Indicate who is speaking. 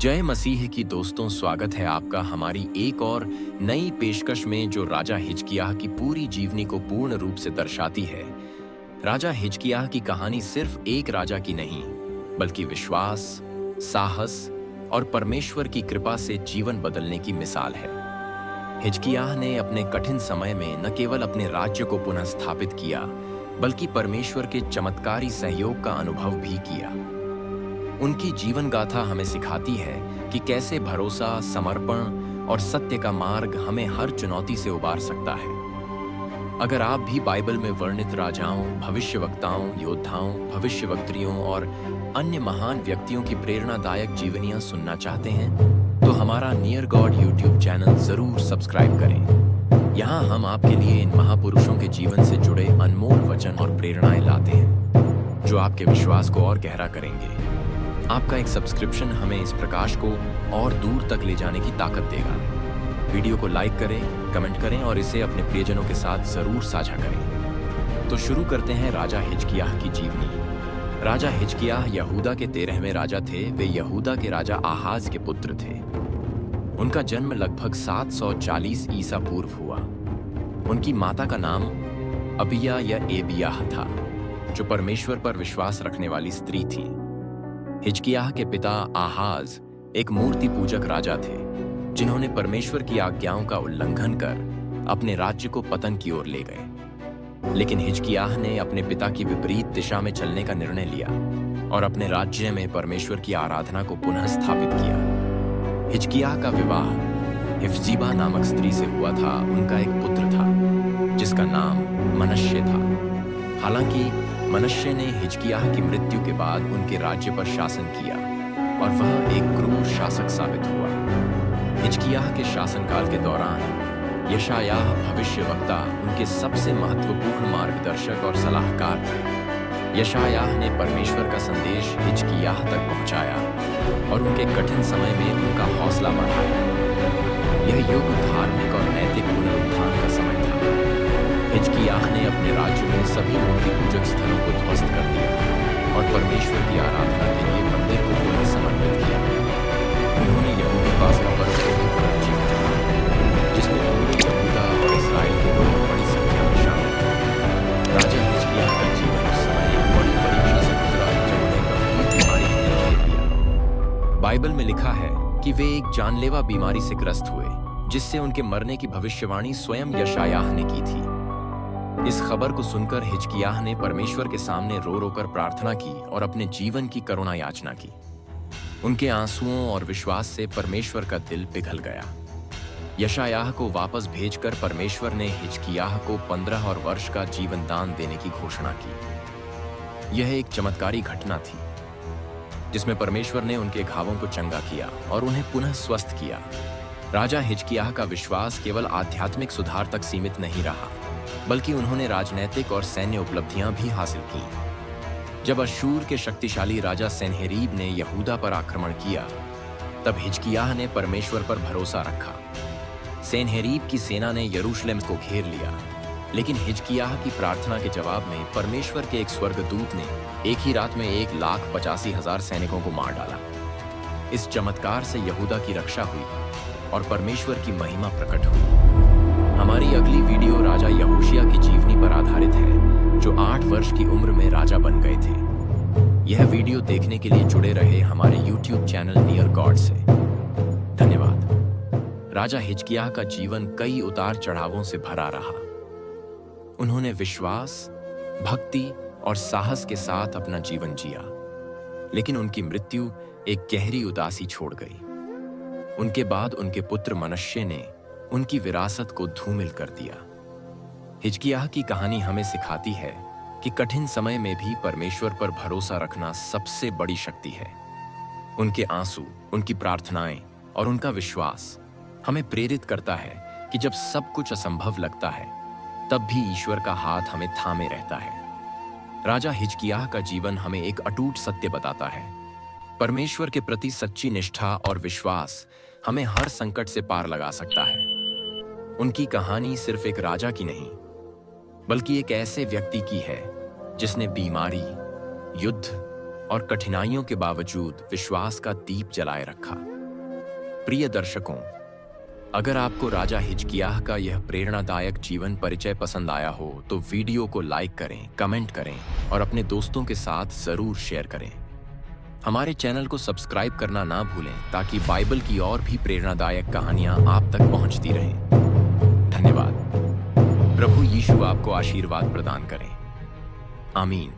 Speaker 1: जय मसीह की दोस्तों, स्वागत है आपका हमारी एक और नई पेशकश में जो राजा हिजकिय्याह की पूरी जीवनी को पूर्ण रूप से दर्शाती है। राजा हिजकिय्याह की कहानी सिर्फ एक राजा की नहीं, बल्कि विश्वास, साहस और परमेश्वर की कृपा से जीवन बदलने की मिसाल है। हिजकिय्याह ने अपने कठिन समय में न केवल अपने राज्य को पुनः स्थापित किया, बल्कि परमेश्वर के चमत्कारी सहयोग का अनुभव भी किया। उनकी जीवन गाथा हमें सिखाती है कि कैसे भरोसा, समर्पण और सत्य का मार्ग हमें हर चुनौती से उबार सकता है। अगर आप भी बाइबल में वर्णित राजाओं, भविष्यवक्ताओं, योद्धाओं, भविष्यवक्त्रियों और अन्य महान व्यक्तियों की प्रेरणादायक जीवनियां सुनना चाहते हैं, तो हमारा नियर गॉड यूट्यूब चैनल जरूर सब्सक्राइब करें। यहाँ हम आपके लिए इन महापुरुषों के जीवन से जुड़े अनमोल वचन और प्रेरणाएं लाते हैं, जो आपके विश्वास को और गहरा करेंगे। आपका एक सब्सक्रिप्शन हमें इस प्रकाश को और दूर तक ले जाने की ताकत देगा। वीडियो को लाइक करें, कमेंट करें और इसे अपने प्रियजनों के साथ जरूर साझा करें। तो शुरू करते हैं राजा हिजकिय्याह की जीवनी। राजा हिजकिय्याह यहूदा के 13वें राजा थे। वे यहूदा के राजा आहाज के पुत्र थे। उनका जन्म लगभग 740 ईसा पूर्व हुआ। उनकी माता का नाम अबिया या एबियाह था, जो परमेश्वर पर विश्वास रखने वाली स्त्री थी। हिजकिय्याह के पिता आहाज एक मूर्ति पूजक राजा थे, जिन्होंने परमेश्वर की आज्ञाओं का उल्लंघन कर अपने राज्य को पतन की ओर ले गए। लेकिन हिजकिय्याह ने अपने पिता की विपरीत दिशा में चलने का निर्णय लिया और अपने राज्य में परमेश्वर की आराधना को पुनः स्थापित किया। हिजकिय्याह का विवाह हिफजीबा नामक स्त्री से हुआ था। उनका एक पुत्र था, जिसका नाम मनश्शे था। हालांकि मनश्शे ने हिजकिय्याह की मृत्यु के बाद उनके राज्य पर शासन किया और वह एक क्रूर शासक साबित हुआ। हिजकिय्याह के शासनकाल के दौरान यशायाह भविष्यवक्ता उनके सबसे महत्वपूर्ण मार्गदर्शक और सलाहकार थे। यशायाह ने परमेश्वर का संदेश हिजकिय्याह तक पहुंचाया और उनके कठिन समय में उनका हौसला बढ़ाया। यह युग धार्मिक और नैतिक पुनरुत्थान का समय था। हिजकिय्याह ने अपने राज्य में सभी मूर्ति पूजक स्थलों को ध्वस्त कर दिया और परमेश्वर की आराधना के लिए मंदिर को पुनः समर्पित किया। उन्होंने यहूदी पास्का पर्व को भी पुनर्जीवित किया, जिसमें पूरे यहूदा और इस्राएल के लोग बड़ी संख्या में शामिल थे। राजा हिजकिय्याह का जीवन उस समय एक बड़ी परीक्षा से गुजरा, जब उन्हें गंभीर बीमारी ने घेर लिया। बाइबल में लिखा है कि वे एक जानलेवा बीमारी से ग्रस्त हुए, जिससे उनके मरने की भविष्यवाणी स्वयं यशायाह ने की थी। इस खबर को सुनकर हिजकिय्याह ने परमेश्वर के सामने रो रो कर प्रार्थना की और अपने जीवन की करुणा याचना की। उनके आंसुओं और विश्वास से परमेश्वर का दिल पिघल गया। यशायाह को वापस भेजकर परमेश्वर ने हिजकिय्याह को 15 और वर्ष का जीवन दान देने की घोषणा की। यह एक चमत्कारी घटना थी, जिसमें परमेश्वर ने उनके घावों को चंगा किया और उन्हें पुनः स्वस्थ किया। राजा हिजकिय्याह का विश्वास केवल आध्यात्मिक सुधार तक सीमित नहीं रहा, बल्कि उन्होंने राजनैतिक और सैन्य उपलब्धियां भी हासिल की। जब अश्शूर के शक्तिशाली राजा सेनहेरीब ने यहूदा पर आक्रमण किया, तब हिजकिय्याह ने परमेश्वर पर भरोसा रखा। सेनहेरीब की सेना ने यरूशलेम को घेर लिया, लेकिन हिजकिय्याह की प्रार्थना के जवाब में परमेश्वर के एक स्वर्गदूत ने एक ही रात में 1,85,000 सैनिकों को मार डाला। इस चमत्कार से यहूदा की रक्षा हुई और परमेश्वर की महिमा प्रकट हुई। हमारी अगली वीडियो राजा यहोशिय्याह की जीवनी पर आधारित है, जो 8 वर्ष की उम्र में राजा बन गए थे। यह वीडियो देखने के लिए जुड़े रहे हमारे YouTube चैनल नियर गॉड से। धन्यवाद। राजा हिजकिय्याह का जीवन कई उतार चढ़ावों से भरा रहा। उन्होंने विश्वास, भक्ति और साहस के साथ अपना जीवन जिया, लेकिन उनकी मृत्यु एक गहरी उदासी छोड़ गई। उनके बाद उनके पुत्र मनश्शे ने उनकी विरासत को धूमिल कर दिया। हिजकिय्याह की कहानी हमें सिखाती है कि कठिन समय में भी परमेश्वर पर भरोसा रखना सबसे बड़ी शक्ति है। उनके आंसू, उनकी प्रार्थनाएं और उनका विश्वास हमें प्रेरित करता है कि जब सब कुछ असंभव लगता है, तब भी ईश्वर का हाथ हमें थामे रहता है। राजा हिजकिय्याह का जीवन हमें एक अटूट सत्य बताता है। परमेश्वर के प्रति सच्ची निष्ठा और विश्वास हमें हर संकट से पार लगा सकता है। उनकी कहानी सिर्फ एक राजा की नहीं, बल्कि एक ऐसे व्यक्ति की है जिसने बीमारी, युद्ध और कठिनाइयों के बावजूद विश्वास का दीप जलाए रखा। प्रिय दर्शकों, अगर आपको राजा हिजकिय्याह का यह प्रेरणादायक जीवन परिचय पसंद आया हो तो वीडियो को लाइक करें, कमेंट करें और अपने दोस्तों के साथ जरूर शेयर करें। हमारे चैनल को सब्सक्राइब करना ना भूलें ताकि बाइबल की और भी प्रेरणादायक कहानियां आप तक पहुंचती रहें। धन्यवाद। प्रभु यीशु आपको आशीर्वाद प्रदान करें। आमीन।